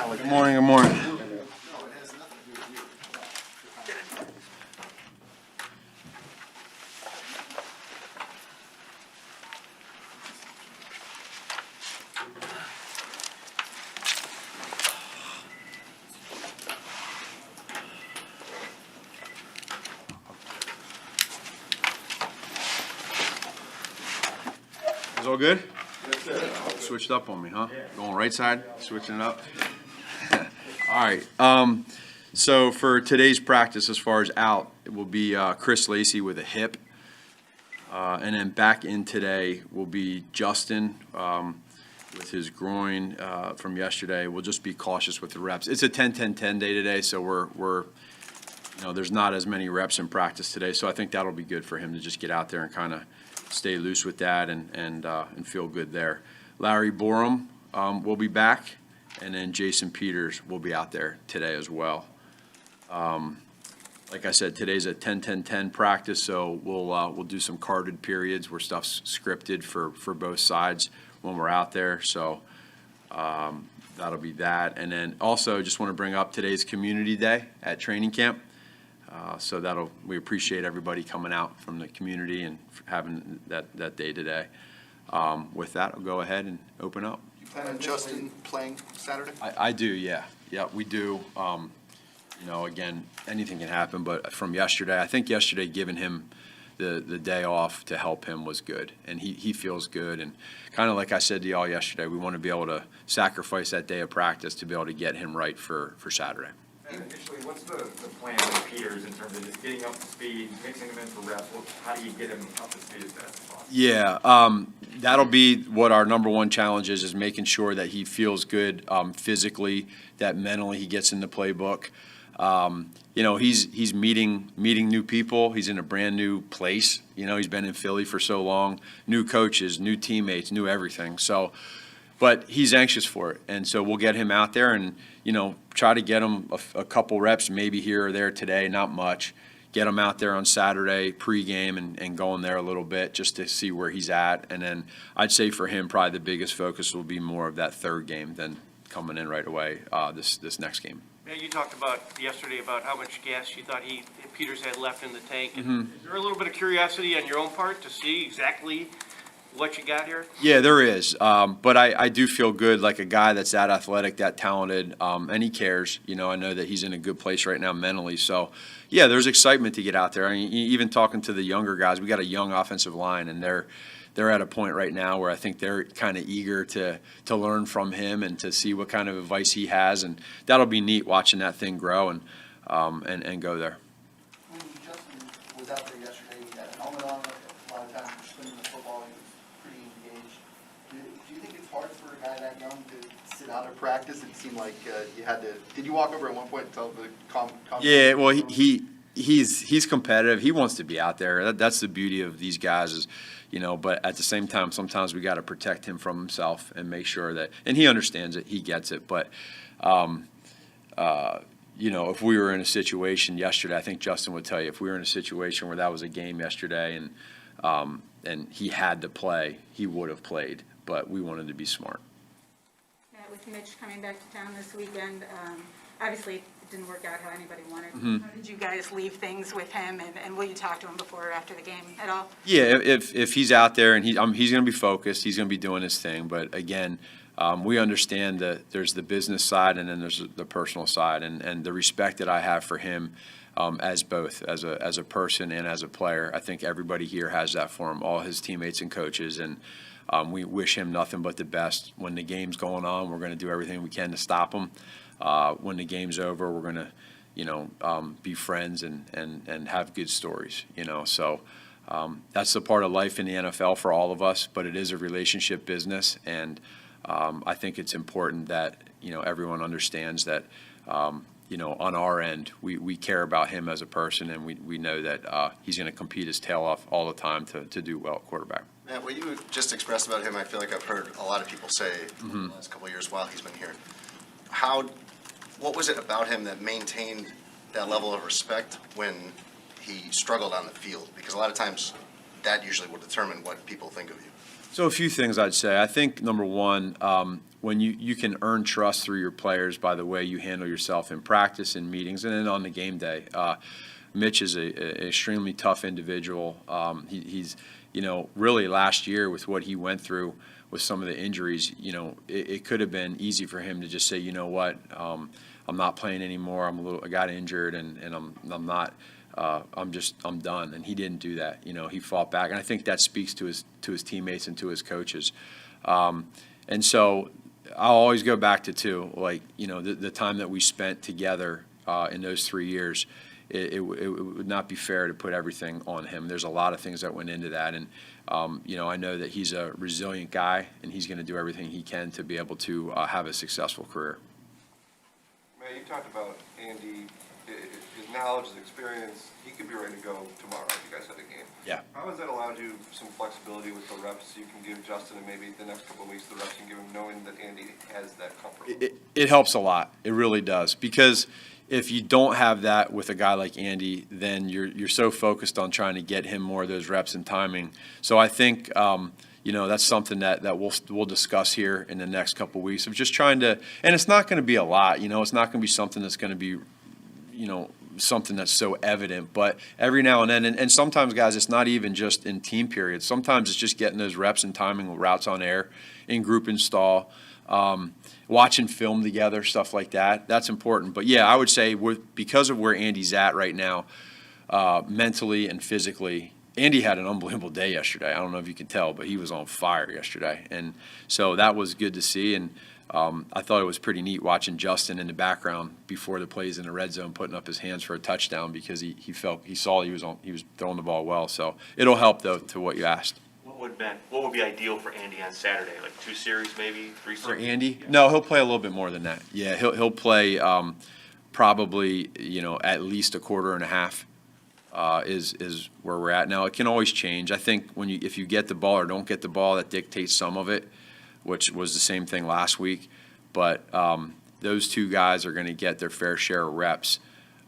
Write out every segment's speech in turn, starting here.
Good morning, good morning. Is all good? Yes, sir. Switched up on me, huh? Going right side, switching it up. All right. So for today's practice, as far as out, it will be Chris Lacey with a hip. And then back in today will be Justin with his groin from yesterday. We'll just be cautious with the reps. It's a 10-10-10 day today, so we're there's not as many reps in practice today. So I think that'll be good for him to just get out there and kind of stay loose with that and feel good there. Larry Borum will be back, and then Jason Peters will be out there today as well. Like I said, today's a 10-10-10 practice, so we'll do some carded periods where stuff's scripted for both sides when we're out there. So that'll be that. And then also just want to bring up today's community day at training camp. So we appreciate everybody coming out from the community and having that day today. With that, I'll go ahead and open up. You plan on Justin playing Saturday? I do, yeah. Yeah, we do. Again, anything can happen, but from yesterday, I think yesterday giving him the day off to help him was good, and he feels good. And kind of like I said to y'all yesterday, we want to be able to sacrifice that day of practice to be able to get him right for Saturday. And initially, what's the plan with Peters in terms of just getting up to speed, mixing him in for reps? How do you get him up to speed as fast as possible? Yeah, that'll be what our number one challenge is making sure that he feels good physically, that mentally he gets in the playbook. He's meeting new people. He's in a brand new place. He's been in Philly for so long, new coaches, new teammates, new everything. So, but he's anxious for it. And so we'll get him out there and, try to get him a couple reps, maybe here or there today, not much. Get him out there on Saturday pregame and going there a little bit just to see where he's at. And then I'd say for him, probably the biggest focus will be more of that third game than coming in right away this next game. Yeah, you talked about yesterday about how much gas you thought Peters had left in the tank. And Is there a little bit of curiosity on your own part to see exactly what you got here? Yeah, there is. But I do feel good, like a guy that's that athletic, that talented, and he cares. I know that he's in a good place right now mentally. So, yeah, there's excitement to get out there. I mean, even talking to the younger guys, we got a young offensive line, and they're at a point right now where I think they're kind of eager to learn from him and to see what kind of advice he has, and that'll be neat watching that thing grow and go there. When Justin was out there yesterday, he had a helmet on. A lot of times you're swinging the football, he was pretty engaged. Do you think it's hard for a guy that young to sit out of practice? It seemed like you had to. Did you walk over at one point and tell the Yeah, well, he's competitive. He wants to be out there. That's the beauty of these guys is, but at the same time, sometimes we got to protect him from himself and make sure that, and he understands it, he gets it. But, if we were in a situation yesterday, I think Justin would tell you, if we were in a situation where that was a game yesterday and he had to play, he would have played. But we wanted to be smart. Yeah, with Mitch coming back to town this weekend, obviously it didn't work out how anybody wanted. How did you guys leave things with him, and will you talk to him before or after the game at all? Yeah, if he's out there and he's going to be focused, he's going to be doing his thing. But again, we understand that there's the business side and then there's the personal side, and the respect that I have for him as both as a person and as a player. I think everybody here has that for him, all his teammates and coaches, and we wish him nothing but the best. When the game's going on, we're going to do everything we can to stop him. When the game's over, we're going to, be friends and have good stories, So that's the part of life in the NFL for all of us, but it is a relationship business, and I think it's important that, everyone understands that, on our end, we care about him as a person, and we know that he's going to compete his tail off all the time to do well at quarterback. Matt, what you just expressed about him, I feel like I've heard a lot of people say in the last couple of years while he's been here. What was it about him that maintained that level of respect when he struggled on the field? Because a lot of times that usually will determine what people think of you. So a few things I'd say. I think number one, when you can earn trust through your players by the way you handle yourself in practice, in meetings, and then on the game day. Mitch is an extremely tough individual. He's, really last year with what he went through with some of the injuries, it could have been easy for him to just say, you know what, I'm not playing anymore. I got injured, and I'm not. I'm done. And he didn't do that. He fought back, and I think that speaks to his teammates and to his coaches. And so I'll always go back to the time that we spent together in those 3 years. It would not be fair to put everything on him. There's a lot of things that went into that, and I know that he's a resilient guy, and he's going to do everything he can to be able to have a successful career. Matt, you talked about Andy, his knowledge, his experience. He could be ready to go tomorrow if you guys had a game. Yeah. How has that allowed you some flexibility with the reps you can give Justin, and maybe the next couple of weeks the reps you can give him, knowing that Andy has that comfort? It helps a lot. It really does, because if you don't have that with a guy like Andy, then you're so focused on trying to get him more of those reps and timing. So I think that's something that we'll discuss here in the next couple of weeks of just trying to, and it's not going to be a lot. It's not going to be something that's going to be something that's so evident, but every now and then, and sometimes, guys, it's not even just in team periods. Sometimes it's just getting those reps and timing with routes on air, in group install, watching film together, stuff like that. That's important. But yeah, I would say because of where Andy's at right now, mentally and physically, Andy had an unbelievable day yesterday. I don't know if you can tell, but he was on fire yesterday. And so that was good to see. And I thought it was pretty neat watching Justin in the background before the plays in the red zone, putting up his hands for a touchdown, because he saw he was throwing the ball well. So it'll help, though, to what you asked. What would be ideal for Andy on Saturday? Like 2 series, maybe 3 series? For Andy? No, he'll play a little bit more than that. Yeah, he'll play probably at least a quarter and a half. Is where we're at now. It can always change. I think if you get the ball or don't get the ball, that dictates some of it, which was the same thing last week. But those two guys are going to get their fair share of reps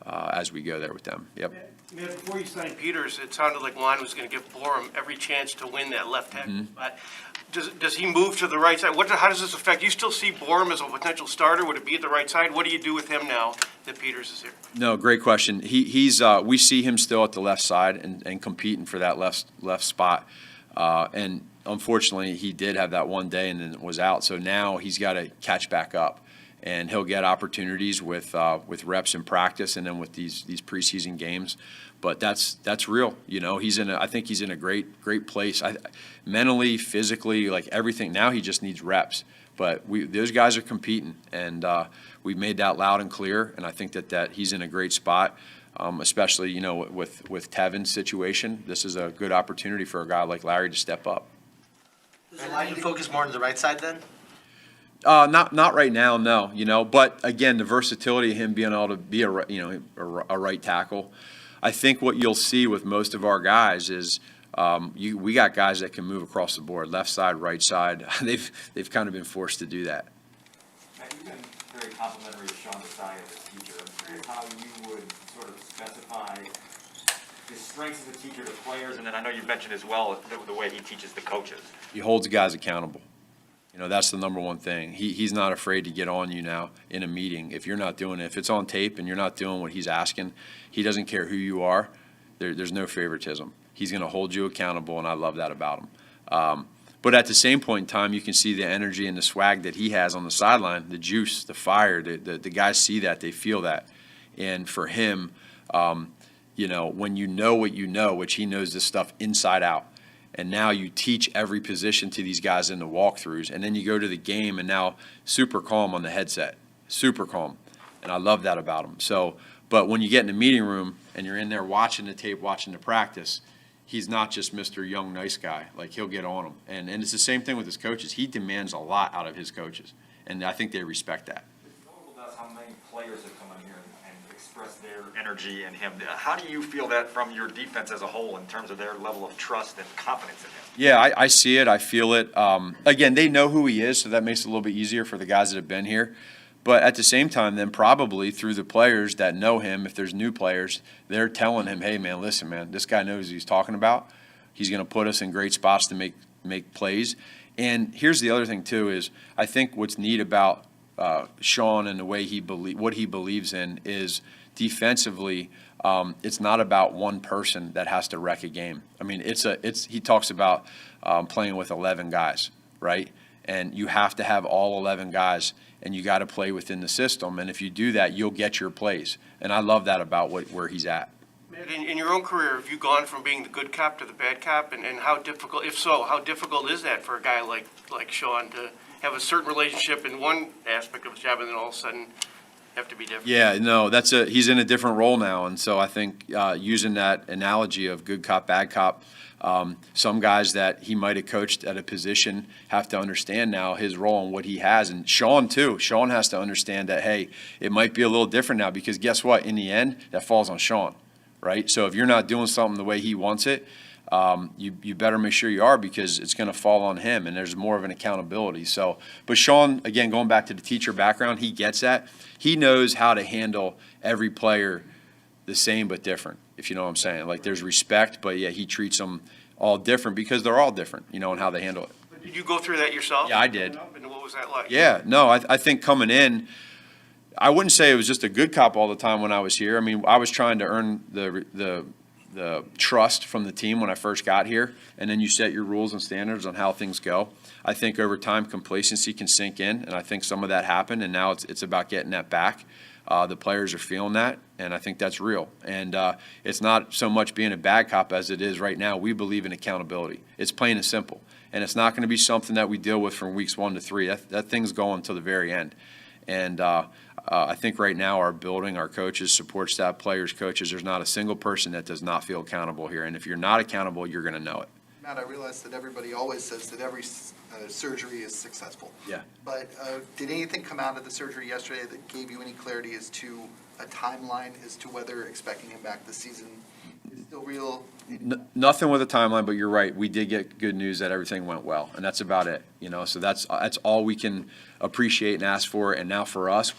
as we go there with them. Yep. Matt, before you signed Peters, it sounded like Juan was going to give Borum every chance to win that left tackle spot. Does he move to the right side? How does this affect? You still see Borum as a potential starter? Would it be at the right side? What do you do with him now that Peters is here? No, great question. He's we see him still at the left side and competing for that left spot. And unfortunately, he did have that one day and then was out. So now he's got to catch back up. And he'll get opportunities with reps in practice and then with these preseason games, but that's real. I think he's in a great place. Mentally, physically, like everything. Now he just needs reps. But those guys are competing, and we've made that loud and clear. And I think that he's in a great spot, especially with Tevin's situation. This is a good opportunity for a guy like Larry to step up. Does it allow you to focus more on the right side then? Not right now, no. But again, the versatility of him being able to be a right tackle. I think what you'll see with most of our guys is we got guys that can move across the board, left side, right side. They've kind of been forced to do that. Matt, you've been very complimentary of Sean Desai as a teacher. I'm curious how you would sort of specify his strengths as a teacher to players, and then I know you mentioned as well the way he teaches the coaches. He holds guys accountable. That's the number one thing. He's not afraid to get on you now in a meeting. If you're not doing it, if it's on tape and you're not doing what he's asking, he doesn't care who you are. There's no favoritism. He's going to hold you accountable, and I love that about him. But at the same point in time, you can see the energy and the swag that he has on the sideline, the juice, the fire. The guys see that, they feel that. And for him, when you know what you know, which he knows this stuff inside out, and now you teach every position to these guys in the walkthroughs, and then you go to the game, and now super calm on the headset, super calm, and I love that about him. So, but when you get in the meeting room and you're in there watching the tape, watching the practice, he's not just Mr. Young nice guy. Like, he'll get on them, and it's the same thing with his coaches. He demands a lot out of his coaches, and I think they respect that. It's notable to us how many players have come in here and expressed their energy in him. How do you feel that from your defense as a whole in terms of their level of trust and confidence in him? Yeah, I see it. I feel it. Again, they know who he is, so that makes it a little bit easier for the guys that have been here. But at the same time, then probably through the players that know him, if there's new players, they're telling him, hey, man, listen, man, this guy knows what he's talking about. He's going to put us in great spots to make plays. And here's the other thing too is I think what's neat about Sean and the way what he believes in is defensively. It's not about one person that has to wreck a game. I mean, he talks about playing with 11 guys, right? And you have to have all 11 guys, and you got to play within the system. And if you do that, you'll get your plays. And I love that about where he's at. Matt, in your own career, have you gone from being the good cop to the bad cop? And how difficult, if so, how difficult is that for a guy like Sean to have a certain relationship in one aspect of his job and then all of a sudden have to be different? Yeah, no, he's in a different role now. And so I think using that analogy of good cop, bad cop, some guys that he might have coached at a position have to understand now his role and what he has. And Sean, too. Sean has to understand that, hey, it might be a little different now because guess what? In the end, that falls on Sean, right? So if you're not doing something the way he wants it, you better make sure you are because it's going to fall on him and there's more of an accountability. So, but Sean, again, going back to the teacher background, he gets that. He knows how to handle every player the same but different, if you know what I'm saying. Like there's respect, but yeah, he treats them all different because they're all different, you know, in how they handle it. But did you go through that yourself? Yeah, I did. And what was that like? Yeah, no, I think coming in, I wouldn't say it was just a good cop all the time when I was here. I mean, I was trying to earn the trust from the team when I first got here, and then you set your rules and standards on how things go. I think over time complacency can sink in, and I think some of that happened, and now it's about getting that back. The players are feeling that, and I think that's real. And it's not so much being a bad cop as it is right now. We believe in accountability. It's plain and simple. And it's not going to be something that we deal with from weeks 1 to 3. That thing's going until the very end. And I think right now our building, our coaches, support staff, players, coaches, there's not a single person that does not feel accountable here. And if you're not accountable, you're going to know it. Matt, I realize that everybody always says that every surgery is successful. Yeah. But did anything come out of the surgery yesterday that gave you any clarity as to a timeline as to whether expecting him back this season is still real? Nothing with a timeline, but you're right. We did get good news that everything went well, and that's about it. You know, so that's all we can appreciate and ask for. And now for us,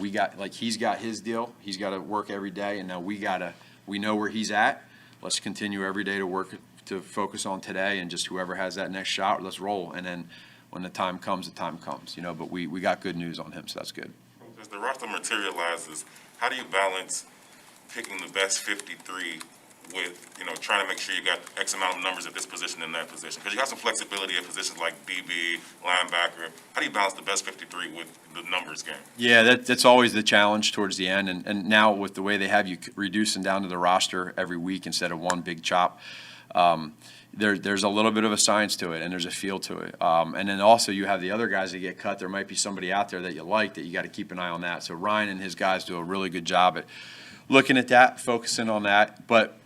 he's got his deal. He's got to work every day, and now we know where he's at. Let's continue every day to work to focus on today, and just whoever has that next shot, let's roll. And then when the time comes, the time comes. You know, but we got good news on him, so that's good. As the roster materializes, how do you balance picking the best 53 with, you know, trying to make sure you got X amount of numbers at this position and that position? Because you have some flexibility at positions like DB, linebacker. How do you balance the best 53 with the numbers game? Yeah, that's always the challenge towards the end. And now with the way they have you reducing down to the roster every week instead of one big chop, there's a little bit of a science to it, and there's a feel to it. And then also you have the other guys that get cut. There might be somebody out there that you like that you got to keep an eye on that. So Ryan and his guys do a really good job at looking at that, focusing on that. But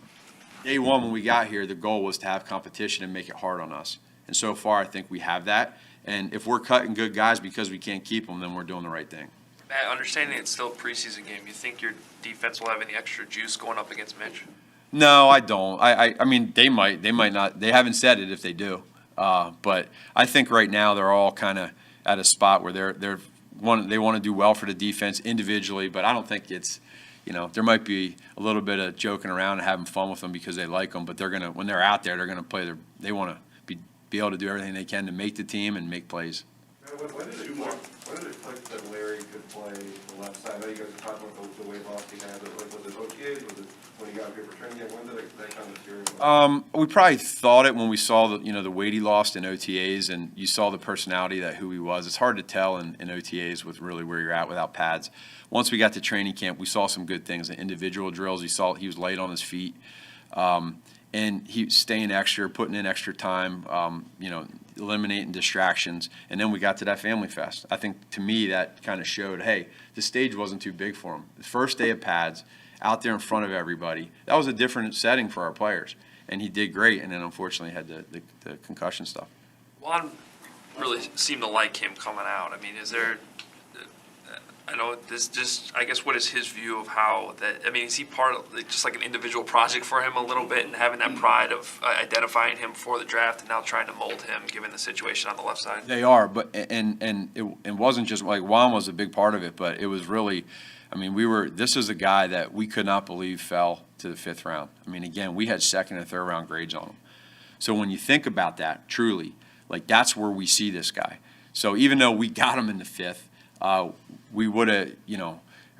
day one when we got here, the goal was to have competition and make it hard on us. And so far, I think we have that. And if we're cutting good guys because we can't keep them, then we're doing the right thing. Matt, understanding it's still a preseason game, you think your defense will have any extra juice going up against Mitch? No, I don't. I mean, they might not. They haven't said it if they do. But I think right now they're all kind of at a spot where they want to do well for the defense individually. But I don't think it's, you know, there might be a little bit of joking around and having fun with them because they like them. But they're gonna, when they're out there, they're gonna play. They want to be able to do everything they can to make the team and make plays. When did it click that Larry could play the left side? I know you guys are talking about the weight loss he had. Was it OTAs? Was it when he got here for training camp? When did that kind of materialize? We probably thought it when we saw the weight he lost in OTAs, and you saw the personality that who he was. It's hard to tell in OTAs with really where you're at without pads. Once we got to training camp, we saw some good things. The individual drills, he was light on his feet, and he was staying extra, putting in extra time, eliminating distractions. And then we got to that family fest. I think to me that kind of showed, hey, the stage wasn't too big for him. The first day of pads, out there in front of everybody, that was a different setting for our players. And he did great, and then unfortunately had the concussion stuff. Juan really seemed to like him coming out. I mean, is there, I know this just, I guess, what is his view of how that, I mean, is he part of, just like an individual project for him a little bit and having that pride of identifying him for the draft and now trying to mold him given the situation on the left side? They are, but it wasn't just like Juan was a big part of it, but it was really, I mean, this is a guy that we could not believe fell to the 5th round. I mean, again, we had 2nd and 3rd round grades on him. So when you think about that, truly, like, that's where we see this guy. So even though we got him in the 5th, we would have,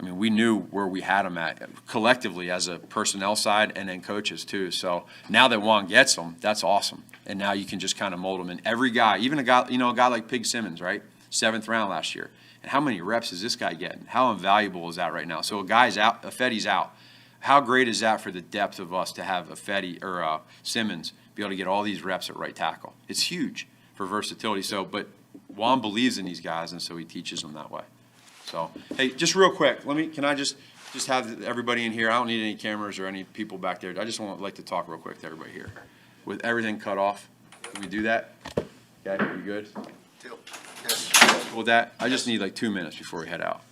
we knew where we had him at collectively as a personnel side and then coaches too. So now that Juan gets him, that's awesome. And now you can just kind of mold him. And every guy, even a guy like Pig Simmons, right? 7th round last year. And how many reps is this guy getting? How invaluable is that right now? So a guy's out, Affetti's out. How great is that for the depth of us to have Affetti or Simmons be able to get all these reps at right tackle? It's huge for versatility. So, but Juan believes in these guys, and so he teaches them that way. So, hey, just real quick, can I just have everybody in here? I don't need any cameras or any people back there. I just like to talk real quick to everybody here. With everything cut off, can we do that? Okay, you good? Deal. Yes. With that, I just need like 2 minutes before we head out.